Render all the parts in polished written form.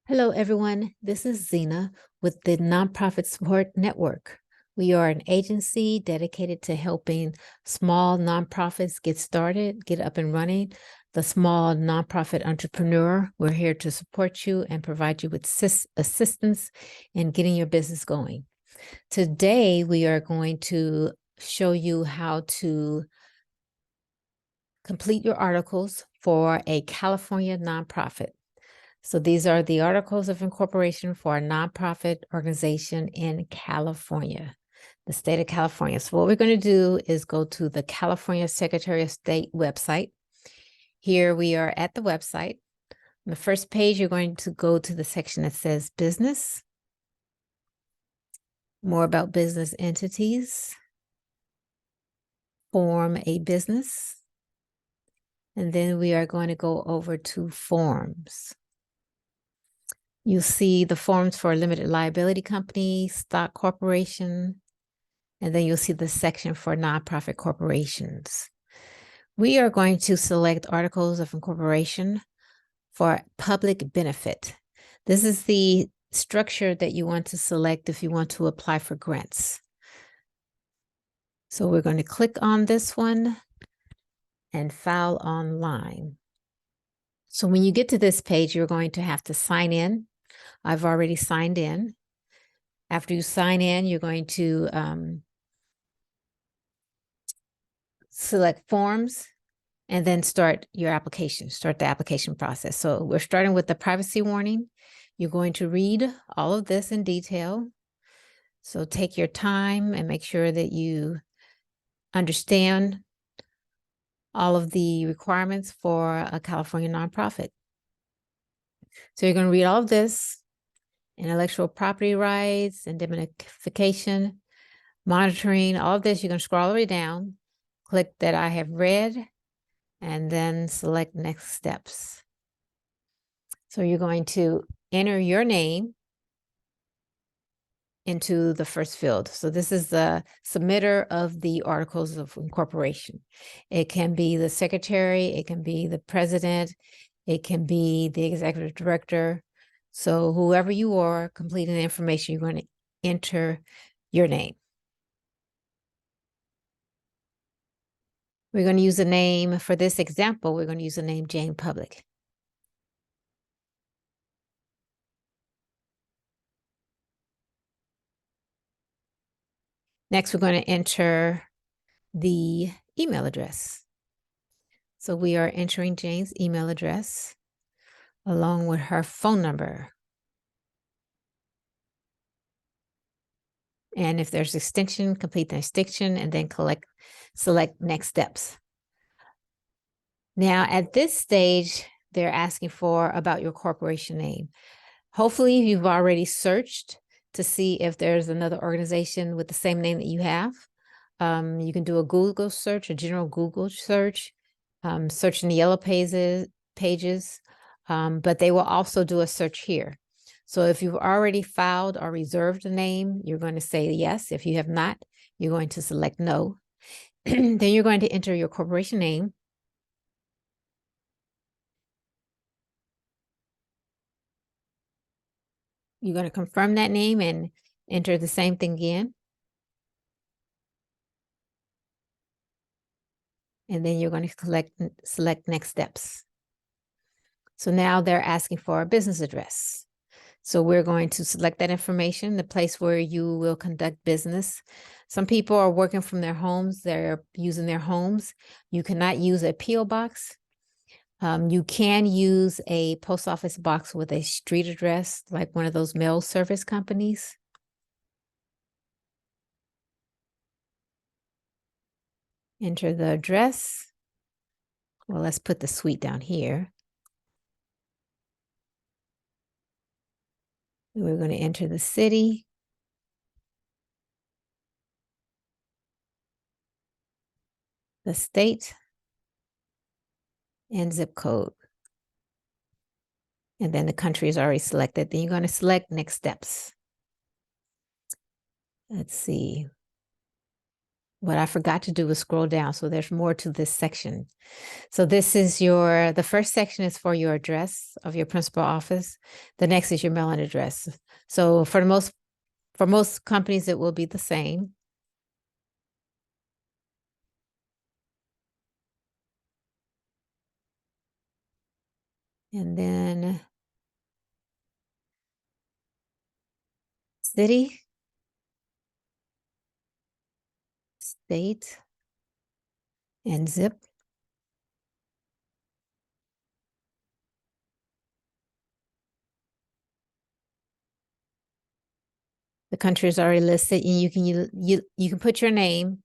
Hello, everyone. This is Zena with the Nonprofit Support Network. We are an agency dedicated to helping small nonprofits get started, get up and running. The small nonprofit entrepreneur, we're here to support you and provide you with assistance in getting your business going. Today, we are going to show you how to complete your articles for a California nonprofit. So these are the Articles of Incorporation for a nonprofit organization in California, the state of California. So what we're going to do is go to the California Secretary of State website. Here we are at the website. On the first page, you're going to go to the section that says Business, more about business entities, Form a Business, and then we are going to go over to Forms. You'll see the forms for a limited liability company, stock corporation, and then you'll see the section for nonprofit corporations. We are going to select Articles of Incorporation for public benefit. This is the structure that you want to select if you want to apply for grants. So we're going to click on this one and file online. So when you get to this page, you're going to have to sign in. I've already signed in. After you sign in, you're going to select forms and then start your application, start the application process. So we're starting with the privacy warning. You're going to read all of this in detail. So take your time and make sure that you understand all of the requirements for a California nonprofit. So you're going to read all of this: intellectual property rights, indemnification, monitoring, all of this. You're going to scroll all the way down, click that I have read, and then select next steps. So you're going to enter your name into the first field. So this is the submitter of the Articles of Incorporation. It can be the secretary, it can be the president, it can be the executive director. So whoever you are completing the information, you're going to enter your name. We're going to use a name for this example. We're going to use the name Jane Public. Next, we're going to enter the email address. So we are entering Jane's email address along with her phone number. And if there's extension, complete the extension and then select next steps. Now, at this stage, they're asking for about your corporation name. Hopefully, you've already searched to see if there's another organization with the same name that you have. You can do a Google search, a general Google search, search in the yellow pages, but they will also do a search here. So if you've already filed or reserved a name, you're going to say yes. If you have not, you're going to select no. Then you're going to enter your corporation name. You're going to confirm that name and enter the same thing again. And then you're going to select next steps. So now they're asking for a business address. So we're going to select that information, the place where you will conduct business. Some people are working from their homes. They're using their homes. You cannot use a P.O. box. You can use a post office box with a street address, like one of those mail service companies. Enter the address. Well, let's put the suite down here. We're going to enter the city. The state and zip code. And then the country is already selected. Then you're going to select next steps. Let's see. What I forgot to do was scroll down. So there's more to this section. So this is the first section is for your address of your principal office. The next is your mailing address. So for most companies, it will be the same. And then city, state, and zip. The country is already listed, and you can put your name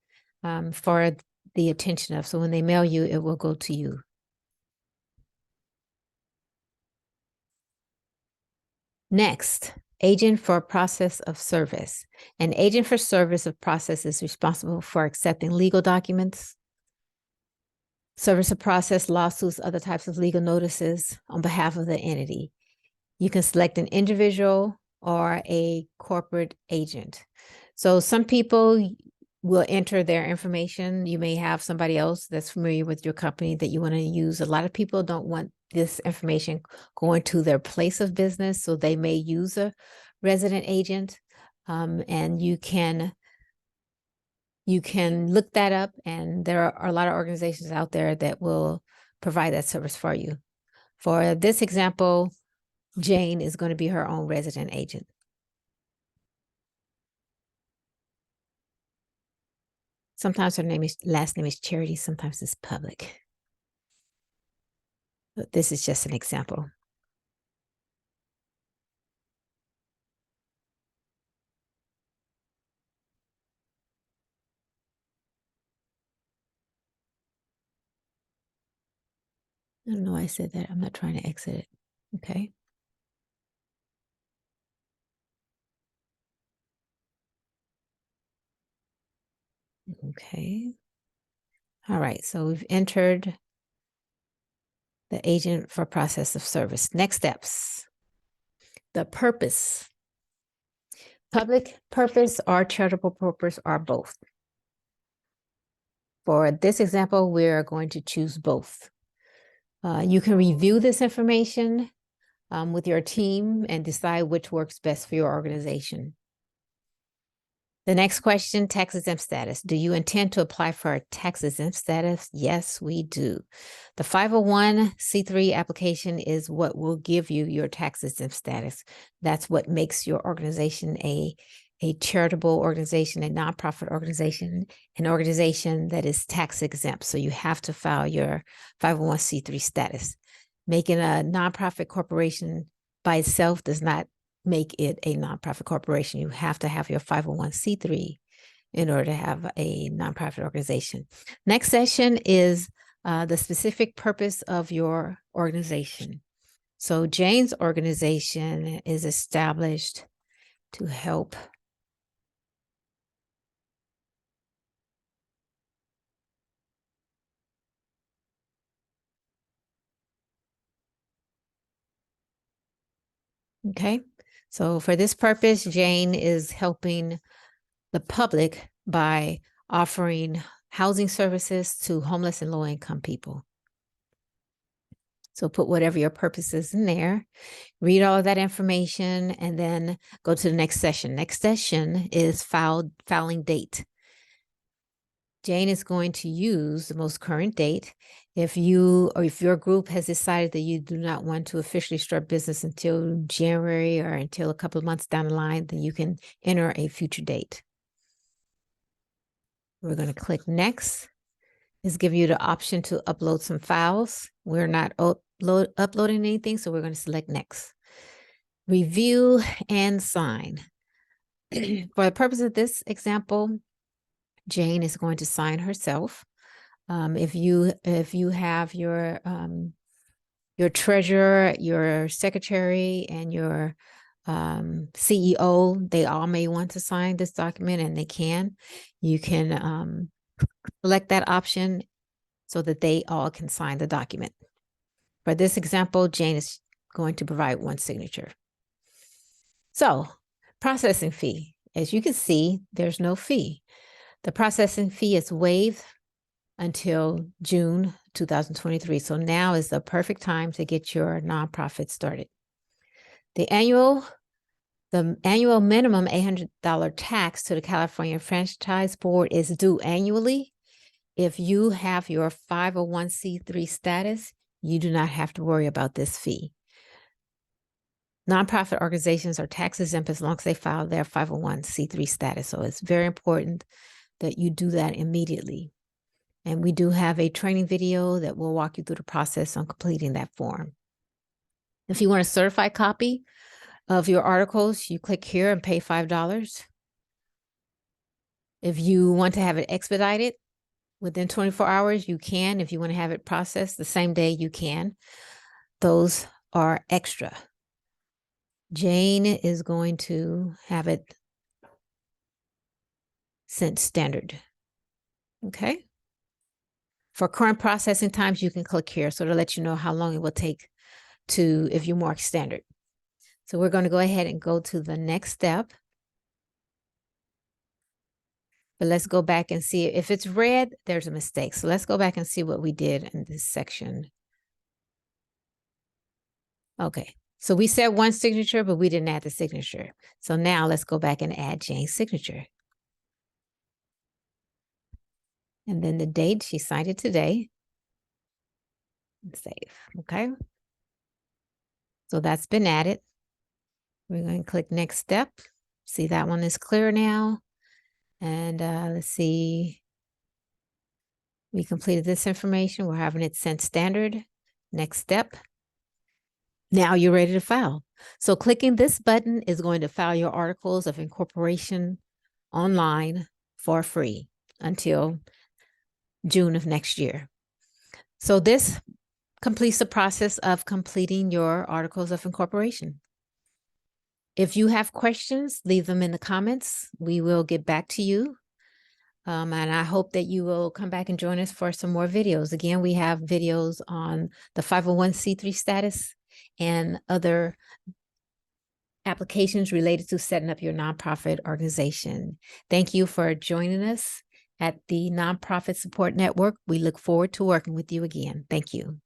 for the attention of. So when they mail you, it will go to you. Next, agent for process of service. An agent for service of process is responsible for accepting legal documents, service of process, lawsuits, other types of legal notices on behalf of the entity. You can select an individual or a corporate agent. So some people will enter their information. You may have somebody else that's familiar with your company that you want to use. A lot of people don't want this information going to their place of business, so they may use a resident agent, and you can look that up, and there are a lot of organizations out there that will provide that service for you. For this example, Jane is going to be her own resident agent. Sometimes her last name is Charity, sometimes it's Public. But this is just an example. I don't know why I said that. I'm not trying to exit it. Okay. Okay. All right. So we've entered the agent for process of service. Next steps. The purpose. Public purpose or charitable purpose or both. For this example, we're going to choose both. You can review this information with your team and decide which works best for your organization. The next question, tax exempt status. Do you intend to apply for a tax exempt status? Yes, we do. The 501c3 application is what will give you your tax exempt status. That's what makes your organization a charitable organization, a nonprofit organization, an organization that is tax exempt. So you have to file your 501c3 status. Making a nonprofit corporation by itself does not make it a nonprofit corporation. You have to have your 501c3 in order to have a nonprofit organization. Next session is the specific purpose of your organization. So Jane's organization is established to help okay. So for this purpose, Jane is helping the public by offering housing services to homeless and low-income people. So put whatever your purpose is in there, read all of that information, and then go to the next session. Next session is filing date. Jane is going to use the most current date. If your group has decided that you do not want to officially start business until January or until a couple of months down the line, then you can enter a future date. We're going to click next. It's giving you the option to upload some files. We're not uploading anything, so we're going to select next. Review and sign. For the purpose of this example, Jane is going to sign herself. If you have your treasurer, your secretary, and your CEO, they all may want to sign this document, and they can. You can select that option so that they all can sign the document. For this example, Jane is going to provide one signature. So, processing fee. As you can see, there's no fee. The processing fee is waived until June 2023. So now is the perfect time to get your nonprofit started. The annual minimum $800 tax to the California Franchise Board is due annually. If you have your 501c3 status, you do not have to worry about this fee. Nonprofit organizations are tax exempt as long as they file their 501c3 status. So it's very important that you do that immediately. And we do have a training video that will walk you through the process on completing that form. If you want a certified copy of your articles, you click here and pay $5. If you want to have it expedited within 24 hours, you can. If you want to have it processed the same day, you can. Those are extra. Jane is going to have it sent standard. Okay. For current processing times, you can click here. So to let you know how long it will take to, if you mark standard. So we're going to go ahead and go to the next step. But let's go back and see if it's red, there's a mistake. So let's go back and see what we did in this section. Okay. So we said one signature, but we didn't add the signature. So now let's go back and add Jane's signature. And then the date, she signed it today. And save. Okay. So that's been added. We're going to click next step. See, that one is clear now. And let's see. We completed this information. We're having it sent standard. Next step. Now you're ready to file. So clicking this button is going to file your articles of incorporation online for free until June of next year. So this completes the process of completing your articles of incorporation. If you have questions, leave them in the comments. We will get back to you. And I hope that you will come back and join us for some more videos. Again, we have videos on the 501c3 status and other applications related to setting up your nonprofit organization. Thank you for joining us at the Nonprofit Support Network. We look forward to working with you again. Thank you.